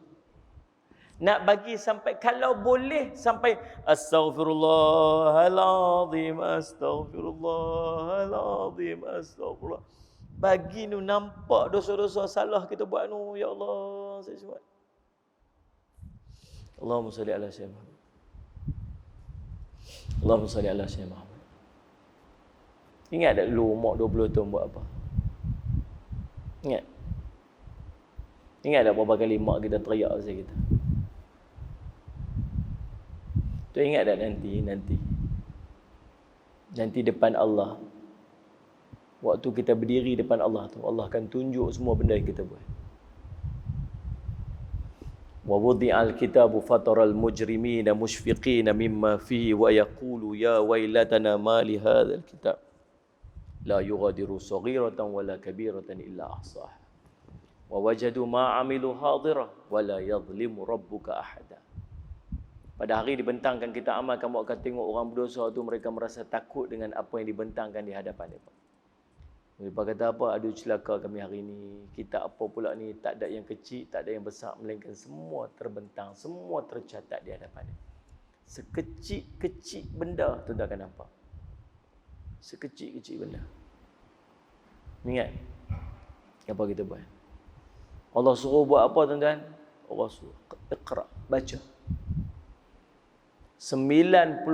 Nak bagi sampai, kalau boleh sampai astaghfirullahalazim, astaghfirullahalazim, astaghfirullah. Bagi nu nampak dosa-dosa salah kita buat nu, ya Allah, saya buat. Allahumma salli ala sayyidina Muhammad. Allahumma salli ala sayyidina Muhammad. Ingat tak dulu umur 20 tahun buat apa? Ingat? Ingat tak berapa kali mak kita teriak pasal kita? Tu ingat tak nanti depan Allah, waktu kita berdiri depan Allah tu, Allah akan tunjuk semua benda yang kita buat. Wa wudi'al kitabu fataral mujrimina mushfiqina mimma fihi wa yaqulu ya wailatana ma li hadzal kitab la yughadiru saghiratan wala kabiratan illa ahsaha wa wajadu ma 'amilu hadira wa la yadhlimu rabbuka ahada. Pada hari dibentangkan kita amal, kamu akan tengok orang berdosa tu, mereka merasa takut dengan apa yang dibentangkan di hadapan mereka. Mereka kata apa? Aduh celaka kami hari ini. Kita apa pula ni? Tak ada yang kecil, tak ada yang besar. Melainkan semua terbentang, semua tercatat di hadapan dia. Sekecil-kecil benda tu tak akan nampak. Sekecil-kecil benda. Ingat? Apa kita buat? Allah suruh buat apa tuan-tuan? Allah suruh iqra, baca. 99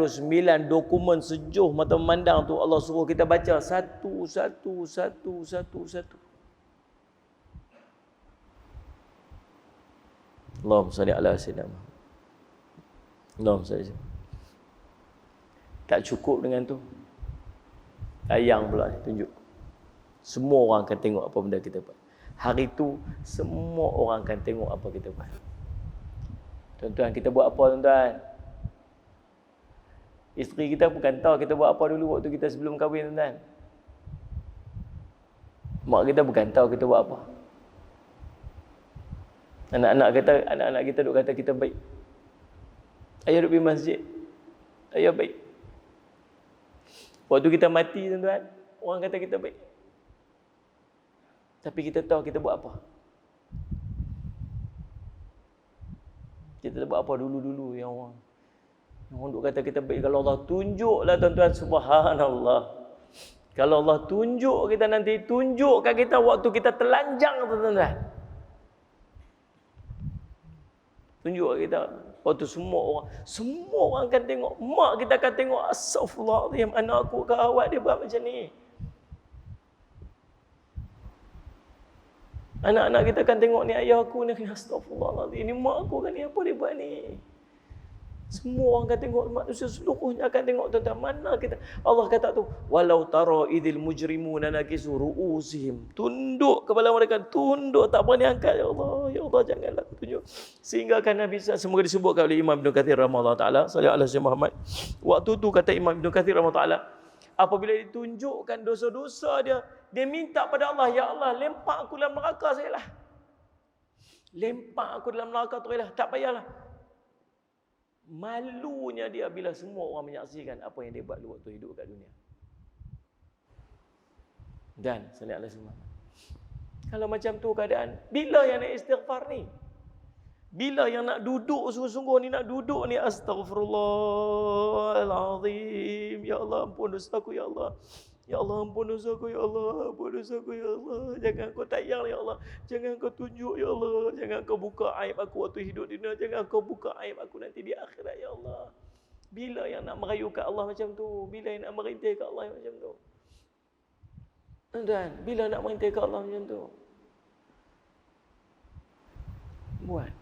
dokumen sejuh mata memandang tu Allah suruh kita baca satu. Allahumma salli ala sayyidina Muhammad. Allahumma salli. Tak cukup dengan tu. Ayang pula tunjuk. Semua orang akan tengok apa benda kita buat. Hari tu semua orang akan tengok apa kita buat. Tuan-tuan, kita buat apa tuan-tuan? Isteri kita bukan tahu kita buat apa dulu waktu kita sebelum kahwin tuan-tuan. Mak kita bukan tahu kita buat apa. Anak-anak kita duk kata kita baik. Ayah duk pergi masjid. Ayah baik. Waktu kita mati tuan-tuan, orang kata kita baik. Tapi kita tahu kita buat apa. Kita buat apa dulu-dulu yang orang duk kata kita baik. Kalau Allah tunjuklah tuan-tuan, subhanallah. Kalau Allah tunjuk kita nanti, tunjukkan kita waktu kita telanjang tuan-tuan. Tunjuk kita waktu semua orang akan tengok. Mak kita akan tengok, astaghfirullahaladzim, anak aku ke awak dia buat macam ni. Anak-anak kita akan tengok ni, ayah aku ni, astaghfirullahaladzim, ni mak aku kan ni, apa dia buat ni. Semua orang akan tengok, manusia seluruhnya akan tengok tuan-tuan. Mana kita? Allah kata tu, walau tara idil mujrimuna nakisu ru'usihim. Tunduk kepala mereka, tunduk, tak berani angkat. Ya Allah, janganlah tunjuk. Sehingga kan Nabi, semoga disebutkan oleh Imam Ibn Kathir rahimahullah ta'ala, sallallahu alaihi Muhammad. Waktu tu kata Imam Ibn Kathir rahimahullah ta'ala, apabila ditunjukkan dosa-dosa dia minta pada Allah, ya Allah, lempak aku dalam neraka saya lah. Lempak aku dalam neraka tu lah, tak payahlah. Malunya dia bila semua orang menyaksikan apa yang dia buat waktu hidup kat dunia. Dan sallallahu alaihi wasallam, kalau macam tu keadaan, bila yang nak istighfar ni? Bila yang nak duduk sungguh-sungguh ni, nak duduk ni, astaghfirullahalazim, ya Allah ampun dosaku ya Allah. Ya Allah ampun dosaku ya Allah, ampun dosaku ya Allah. Jangan kau tayang ya Allah. Jangan kau tunjuk ya Allah. Jangan kau buka aib aku waktu hidup di dunia. Jangan kau buka aib aku nanti di akhirat ya Allah. Bila yang nak merayu kat Allah macam tu? Bila yang nak merintih kat Allah macam tu? Dan bila nak merintih kat Allah macam tu? Buat.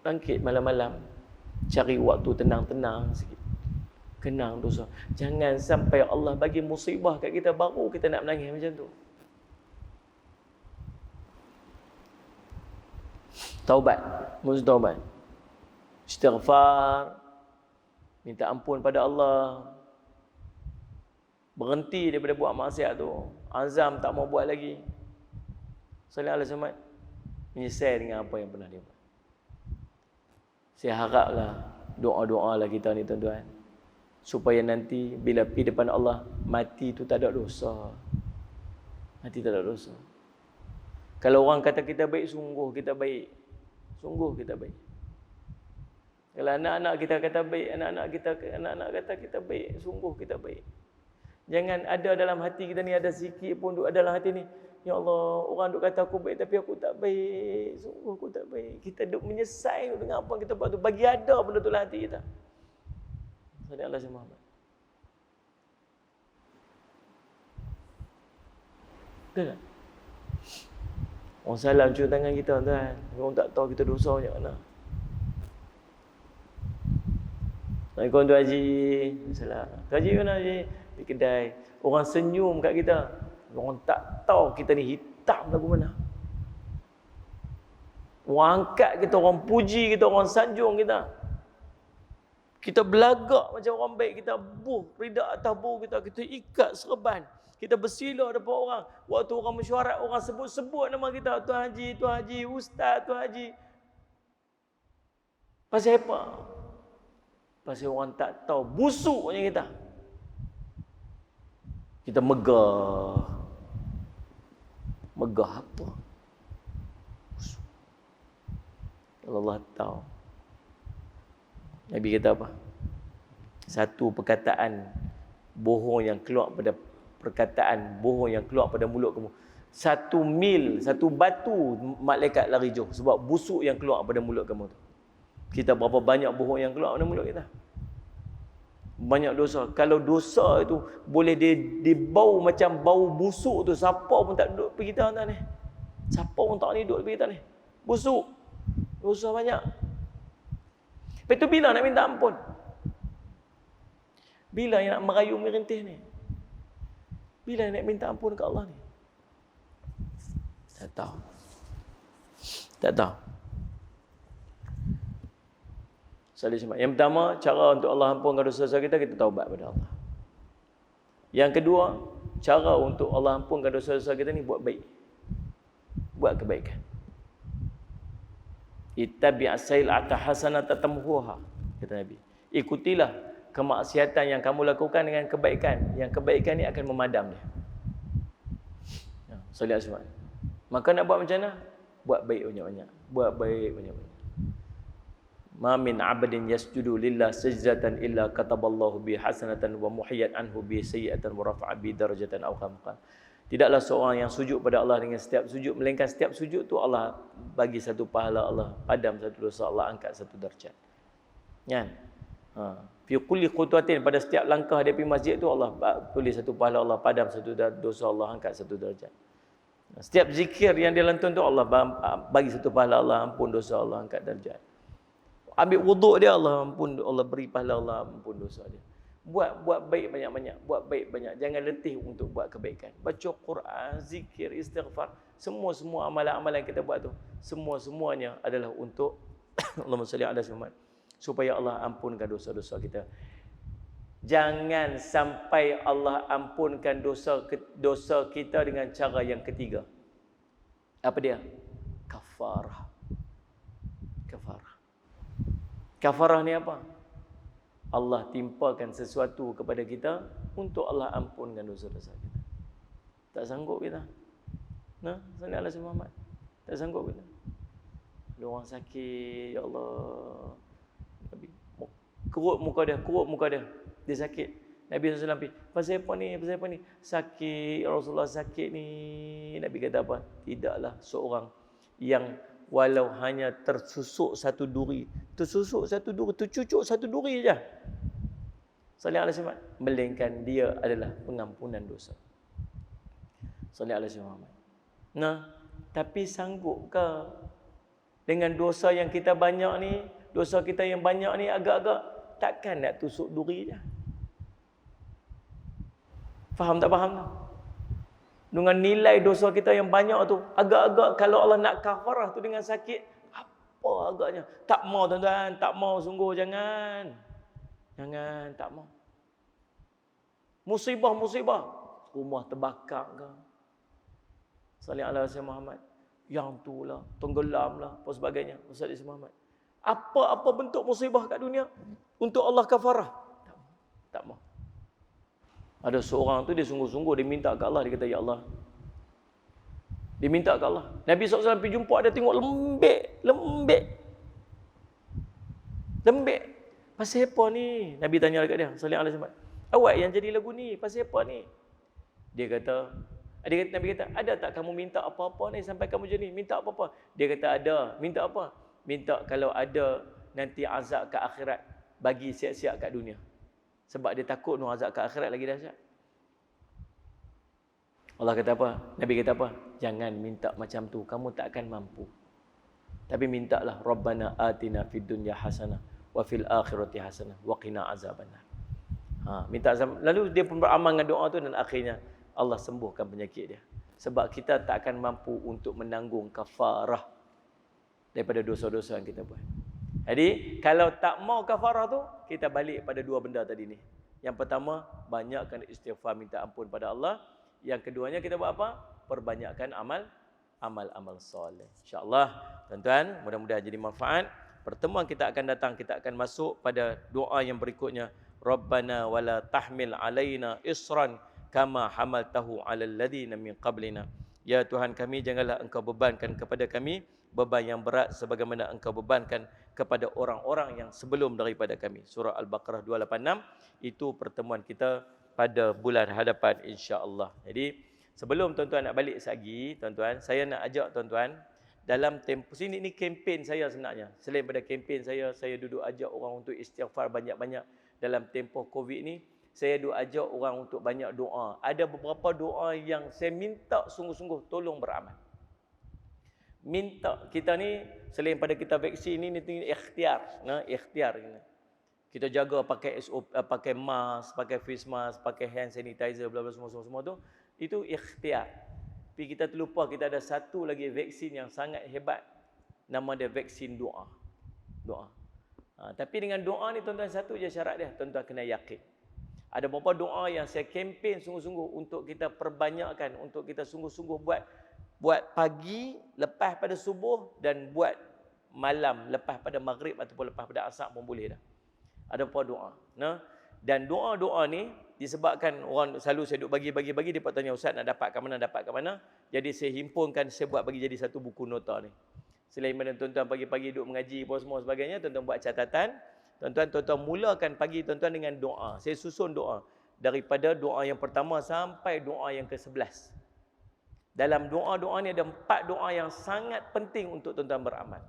Bangkit malam-malam. Cari waktu tenang-tenang sikit. Kenang dosa. Jangan sampai Allah bagi musibah kat kita, baru kita nak menangis macam tu. Taubat. Maksud taubat. Istighfar. Minta ampun pada Allah. Berhenti daripada buat maksiat tu. Azam tak mau buat lagi. Sallallahu alaihi wasallam menyesal dengan apa yang pernah dia buat. Saya haraplah doa-doa lah kita ni tuan-tuan. Supaya nanti bila pergi depan Allah, mati tu tak ada dosa. Mati tak ada dosa. Kalau orang kata kita baik, sungguh kita baik. Sungguh kita baik. Kalau anak-anak kita kata baik, anak-anak kata kita baik, sungguh kita baik. Jangan ada dalam hati kita ni, ada sikit pun duk ada dalam hati ni, ya Allah, orang duk kata aku baik tapi aku tak baik. Sungguh aku tak baik. Kita duk menyesal dengan apa yang kita buat tu. Bagi ada benda tu dalam hati kita. Sallallahu alaihi wasallam. Betul tak? Orang salam cium tangan kita tuan. Orang tak tahu kita dosa macam mana. Assalamualaikum Tuan Haji. Salam. Tuan Haji mana Haji? Di kedai. Orang senyum kat kita. Orang tak tahu kita ni hitam lagu mana. Orang angkat kita, orang puji kita, orang sanjung kita. Kita belagak macam orang baik. Kita buh, ridak atas buh kita. Kita ikat serban. Kita bersila depan orang. Waktu orang mesyuarat, orang sebut-sebut nama kita. Tuan Haji, Ustaz, Tuan Haji. Pasal apa? Pasal orang tak tahu busuknya kita. Kita megah. Megah apa? Busuk. Allah tahu. Nabi kata apa? Satu perkataan bohong yang keluar pada perkataan bohong yang keluar pada mulut kamu. 1 mil, 1 batu malaikat lari jauh sebab busuk yang keluar pada mulut kamu tu. Kita berapa banyak bohong yang keluar pada mulut kita. Banyak dosa. Kalau dosa itu boleh dibau macam bau busuk tu, siapa pun tak duduk pergi kita ni. Siapa pun tak ni duduk pergi kita ni. Busuk. Dosa banyak. Lepas tu bila nak minta ampun? Bila yang nak merayu merintih ni? Bila nak minta ampun ke Allah ni? Tak tahu. Tak tahu. Yang pertama, cara untuk Allah ampunkan dosa-dosa kita, kita taubat pada Allah. Yang kedua, cara untuk Allah ampunkan dosa-dosa kita ni buat baik. Buat kebaikan. Ittabi'as sayyi'ata hasanatan tamhuha, kata Nabi. Ikutilah kemaksiatan yang kamu lakukan dengan kebaikan. Yang kebaikan ni akan memadam dia. Salih asma. Maka nak buat macam mana? Buat baik banyak-banyak. Buat baik banyak-banyak. Ma min 'abdin yasjudu lillah sajdatan illa kataballahu bi hasanatan wa muhiyat anhu bi sayyi'atan wa rafa'a bi darajatan aw khamqan. Tidaklah seorang yang sujud pada Allah dengan setiap sujud, melainkan setiap sujud tu Allah bagi satu pahala, Allah padam satu dosa, Allah angkat satu darjat. Kan? Fi kulli khutwatin, pada setiap langkah dia pergi masjid tu Allah tulis satu pahala, Allah padam satu dosa, Allah angkat satu darjat. Setiap zikir yang dia lantun tu Allah bagi satu pahala, Allah ampun dosa, Allah angkat darjat. Ambil wuduk dia, Allah ampun, Allah beri pahala, Allah ampun dosa dia. Buat baik banyak-banyak, buat baik banyak. Jangan letih untuk buat kebaikan. Baca Quran, zikir, istighfar, semua amalan-amalan yang kita buat tu, semuanya adalah untuk Allahumma salli ala Muhammad, supaya Allah ampunkan dosa-dosa kita. Jangan sampai Allah ampunkan dosa kita dengan cara yang ketiga. Apa dia? Kafarah. Kafarah ni apa? Allah timpakan sesuatu kepada kita untuk Allah ampunkan dosa-dosa kita. Tak sanggup kita. Nah, sallallahu alaihi Muhammad. Tak sanggup kita. Ada orang sakit, ya Allah. Nabi kerut muka dia. Dia sakit. Nabi SAW pergi, pasal apa ni? Sakit, Rasulullah sakit ni. Nabi kata apa? Tidaklah seorang yang walau hanya tercucuk satu duri tercucuk satu duri saja, sallallahu alaihi wasallam, melainkan dia adalah pengampunan dosa. Sallallahu alaihi wasallam. Nah, tapi sanggup ke dengan dosa yang kita banyak ni, dosa kita yang banyak ni, agak-agak takkan nak tusuk duri je. Faham tak faham tak? Dengan nilai dosa kita yang banyak tu, agak-agak kalau Allah nak kafarah tu dengan sakit, Apa agaknya? Tak mau tuan-tuan, tak mau sungguh, jangan. Jangan, tak mau. Musibah-musibah. Rumah terbakar ke. Salih ala Sayyidina Muhammad. Yang tu lah, tenggelam lah, apa sebagainya. Ustaz Sayyidina Muhammad. Apa bentuk musibah kat dunia? Untuk Allah kafarah. Tak mau. Tak mau. Ada seorang tu dia sungguh-sungguh, dia minta ke Allah, dia kata, Ya Allah. Dia minta ke Allah. Nabi SAW pergi jumpa, dia tengok lembek. Pasal apa ni? Nabi tanya dekat dia, Salih alaihi wasallam. Awak yang jadi lagu ni, pasal apa ni? Nabi kata, ada tak kamu minta apa-apa ni sampai kamu jadi minta apa-apa? Dia kata ada. Minta apa? Minta kalau ada nanti azab ke akhirat, bagi siap-siap kat dunia. Sebab dia takut nu azab ke akhirat lagi dahsyat. Allah kata apa? Nabi kata apa? Jangan minta macam tu, kamu tak akan mampu. Tapi mintalah, Rabbana atina fid dunya hasanah wa fil akhirati hasanah wa qina azabannar. Minta lalu dia pun beramal dengan doa tu dan akhirnya Allah sembuhkan penyakit dia. Sebab kita tak akan mampu untuk menanggung kafarah daripada dosa-dosa yang kita buat. Jadi, kalau tak mau kafarah tu, kita balik pada dua benda tadi ni. Yang pertama, banyakkan istighfar, minta ampun pada Allah. Yang keduanya kita buat apa? Perbanyakkan amal soleh. InsyaAllah, tuan-tuan, mudah-mudahan jadi manfaat. Pertemuan kita akan datang, kita akan masuk pada doa yang berikutnya. Rabbana wala tahmil alaina isran kama hamaltahu alal ladina min qablina. Ya Tuhan kami, janganlah engkau bebankan kepada kami beban yang berat sebagaimana engkau bebankan kepada orang-orang yang sebelum daripada kami. Surah Al-Baqarah 286. Itu pertemuan kita pada bulan hadapan, insya-Allah. Jadi sebelum tuan-tuan nak balik lagi, tuan-tuan, saya nak ajak tuan-tuan dalam tempoh sini, ni kempen saya sebenarnya. Selain pada kempen saya duduk ajak orang untuk istighfar banyak-banyak dalam tempoh Covid ni. Saya duduk ajak orang untuk banyak doa. Ada beberapa doa yang saya minta sungguh-sungguh tolong beramal. Minta kita ni selain pada kita vaksin ni ikhtiar, ikhtiar ni. Kita jaga pakai SOP, pakai mask, pakai face mask, pakai hand sanitizer, bla bla semua tu, itu ikhtiar. Tapi kita terlupa kita ada satu lagi vaksin yang sangat hebat. Nama dia vaksin doa. Doa. Tapi dengan doa ni tuan-tuan, satu je syarat dia, tuan-tuan kena yakin. Ada beberapa doa yang saya kempen sungguh-sungguh untuk kita perbanyakkan, untuk kita sungguh-sungguh buat pagi lepas pada subuh dan buat malam lepas pada maghrib ataupun lepas pada asar pun boleh dah. Ada apa doa. Dan doa-doa ni disebabkan orang selalu saya duk bagi, dia tanya, Ustaz nak dapat kat mana? Jadi saya himpunkan, saya buat bagi jadi satu buku nota ni. Selain mana tuan-tuan pagi-pagi duk mengaji apa semua sebagainya, tuan-tuan buat catatan. Tuan-tuan mulakan pagi tuan-tuan dengan doa. Saya susun doa daripada doa yang pertama sampai doa yang ke-11. Dalam doa-doa ni ada 4 doa yang sangat penting untuk tuan-tuan beramal.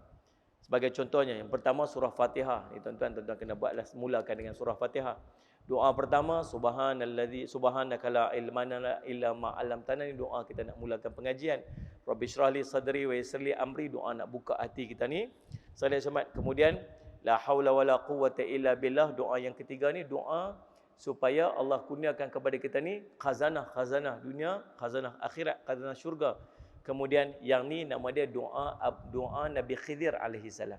Sebagai contohnya, yang pertama surah Fatihah. Ni tuan-tuan kena buatlah, mulakan dengan surah Fatihah. Doa pertama, subhanaka la ilma lana illa ma 'allamtana. Ni doa kita nak mulakan pengajian. Rabbi shrah li sadri wa yassir li amri, doa nak buka hati kita ni. Salih Ahmad. Kemudian la haula wala quwwata illa billah, doa yang ketiga ni doa supaya Allah kurniakan kepada kita ni khazanah dunia, khazanah akhirat, khazanah syurga. Kemudian yang ni nama dia doa Nabi Khidir alaihi salam.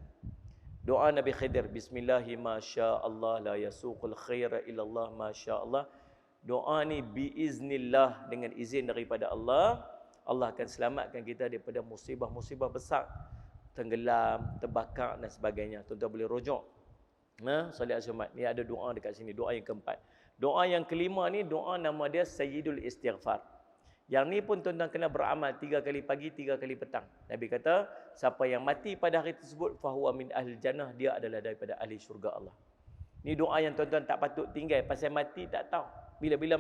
Doa Nabi Khidir, bismillahi masyaallah la yasuqul khaira illallah masyaallah. Doa ni biiznillah, dengan izin daripada Allah, Allah akan selamatkan kita daripada musibah-musibah besar, tenggelam, terbakar dan sebagainya. Tuan-tuan boleh rujuk. Salih Ahmad. Ni ada doa dekat sini, doa yang keempat. Doa yang kelima ni doa nama dia Sayyidul Istighfar. Yang ni pun tuan-tuan kena beramal 3 kali pagi, 3 kali petang. Nabi kata, siapa yang mati pada hari tersebut fahuwa min ahli jannah, dia adalah daripada ahli syurga Allah. Ni doa yang tuan-tuan tak patut tinggal, pasal mati tak tahu. Bila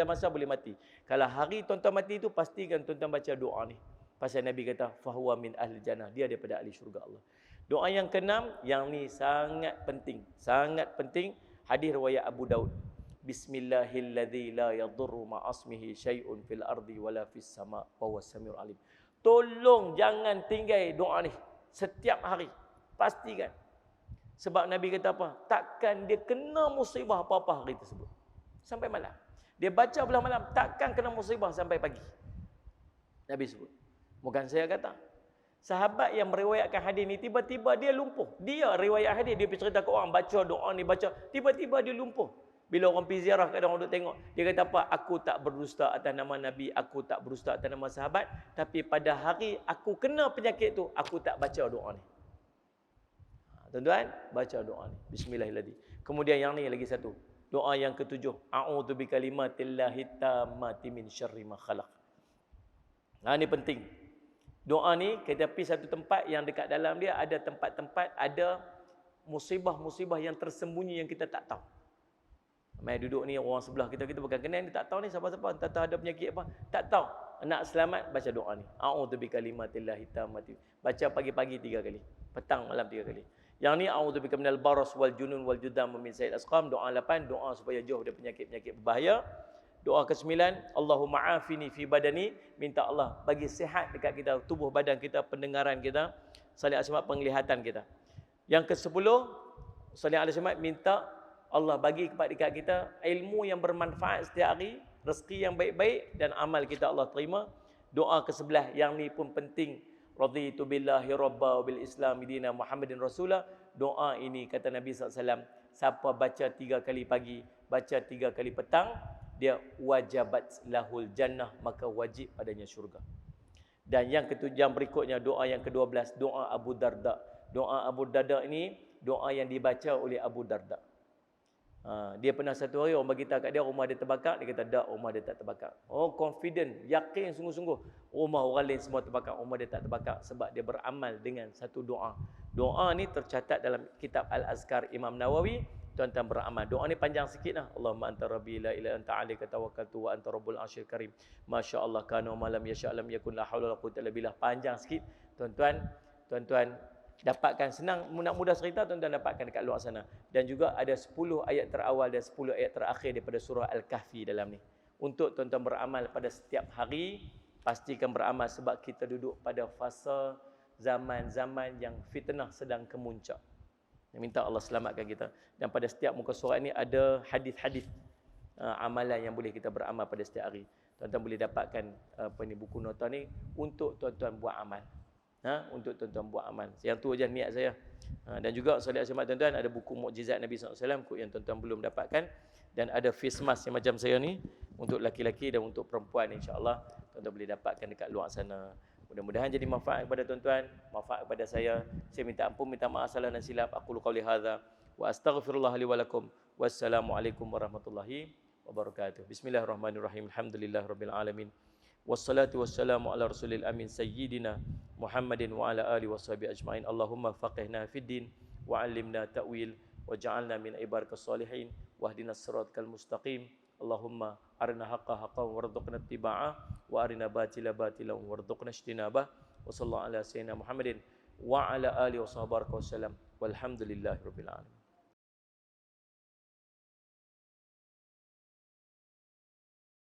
masa boleh mati. Kalau hari tuan-tuan mati itu, pastikan tuan-tuan baca doa ni. Pasal Nabi kata, fahuwa min ahli jannah, dia daripada ahli syurga Allah. Doa yang keenam, yang ni sangat penting. Sangat penting, hadis riwayat Abu Daud. Bismillahilladzi la yadurru ma'asmihi syai'un fil ardi wala fis sama' wa huwas samiul alim. Tolong jangan tinggal doa ni setiap hari. Pastikan. Sebab Nabi kata apa? Takkan dia kena musibah apa-apa hari tersebut. Sampai malam. Dia baca belah malam, takkan kena musibah sampai pagi. Nabi sebut. Bukan saya kata. Sahabat yang meriwayatkan hadis ni tiba-tiba dia lumpuh. Dia riwayat hadis, dia pergi cerita ke orang, baca doa ni, baca, tiba-tiba dia lumpuh. Bila orang pergi ziarah, kadang orang duk tengok, dia kata apa? Aku tak berdusta atas nama Nabi, aku tak berdusta atas nama sahabat, tapi pada hari aku kena penyakit tu, aku tak baca doa ni. Tuan-tuan, baca doa ni. Bismillahirrahmanirrahim. Kemudian yang ni lagi satu. Doa yang ketujuh. A'udzu bikalimatillahi tammati min syarri ma khalaq. Nah, ni penting. Doa ni kita pergi satu tempat yang dekat dalam dia ada tempat-tempat, ada musibah-musibah yang tersembunyi yang kita tak tahu. Mai duduk ni orang sebelah kita bukan kenal, dia tak tahu ni siapa-siapa, tak tahu ada penyakit apa, tak tahu. Nak selamat baca doa ni. A'udzu bikalimatillahi tammati. Baca pagi-pagi 3 kali, petang malam 3 kali. Yang ni a'udzu bika minal baras wal junun wal judam min sayyid asqam. Doa 8, doa supaya jauh dari penyakit-penyakit berbahaya. Doa ke-9, Allahumma afini fi badani, minta Allah bagi sihat dekat kita, tubuh badan kita, pendengaran kita, salih asma penglihatan kita. Yang ke-10, salih asma minta Allah bagi kepada dekat kita ilmu yang bermanfaat setiap hari, rezeki yang baik-baik dan amal kita Allah terima. Doa ke-11 yang ni pun penting, raditu billahi rabba bil islam dina Muhammadin rasulah. Doa ini kata Nabi SAW, siapa baca 3 kali pagi, baca 3 kali petang, dia wajabat lahul jannah, maka wajib padanya syurga. Dan yang yang berikutnya, doa yang ke-12, doa Abu Darda. Doa Abu Darda ini doa yang dibaca oleh Abu Darda. Dia pernah satu hari orang bagi tahu kat dia rumah dia terbakar, dia kata tak, rumah dia tak terbakar. Oh, confident, yakin sungguh-sungguh rumah orang lain semua terbakar, rumah dia tak terbakar sebab dia beramal dengan satu doa. Doa ni tercatat dalam kitab Al-Azkar Imam Nawawi. Tuan-tuan beramal. Doa ni panjang sikit lah. Allahumma anta rabbi la ilaha anta alaika tawakkaltu wa anta rabbul arsyil karim. Masya Allah kana wa lam yasha lam yakun la haula wala quwwata illa billah. Panjang sikit. Tuan-tuan dapatkan senang, mudah cerita tuan-tuan dapatkan dekat luar sana. Dan juga ada 10 ayat terawal dan 10 ayat terakhir daripada surah Al-Kahfi dalam ni. Untuk tuan-tuan beramal pada setiap hari, pastikan beramal sebab kita duduk pada fasa zaman-zaman yang fitnah sedang kemuncak. Minta Allah selamatkan kita. Dan pada setiap muka surat ni ada hadis-hadis amalan yang boleh kita beramal pada setiap hari. Tuan-tuan boleh dapatkan buku nota ni untuk tuan-tuan buat amal. Untuk tuan-tuan buat amal. Yang tu aja niat saya. Dan juga solat Jumaat tuan-tuan ada buku mukjizat Nabi SAW yang tuan-tuan belum dapatkan, dan ada face mask yang macam saya ni untuk laki-laki dan untuk perempuan, insya-Allah tuan-tuan boleh dapatkan dekat luar sana. Mudah-mudahan jadi manfaat kepada tuan-tuan, manfaat kepada saya. Saya minta ampun, minta maaf salah dan silap. Aku qouli hadza wa astaghfirullah li wa lakum. Wassalamualaikum warahmatullahi wabarakatuh. Bismillahirrahmanirrahim. Alhamdulillahirabbil alamin. Wassalatu wassalamu ala rasulil amin sayyidina Muhammadin wa ala alihi washabihi ajmain. Allahumma faqihna fid din wa 'allimna ta'wil waj'alna min ibadikas salihin wahdinas siratal mustaqim. Allahumma arina haqqa haqqan warzuqna ittiba'ah wa arina batila batilan warzuqna ijtinabah. Wa sallallahu ala sayyidina Muhammadin wa ala alihi wasallam. Walhamdulillahirabbil alamin.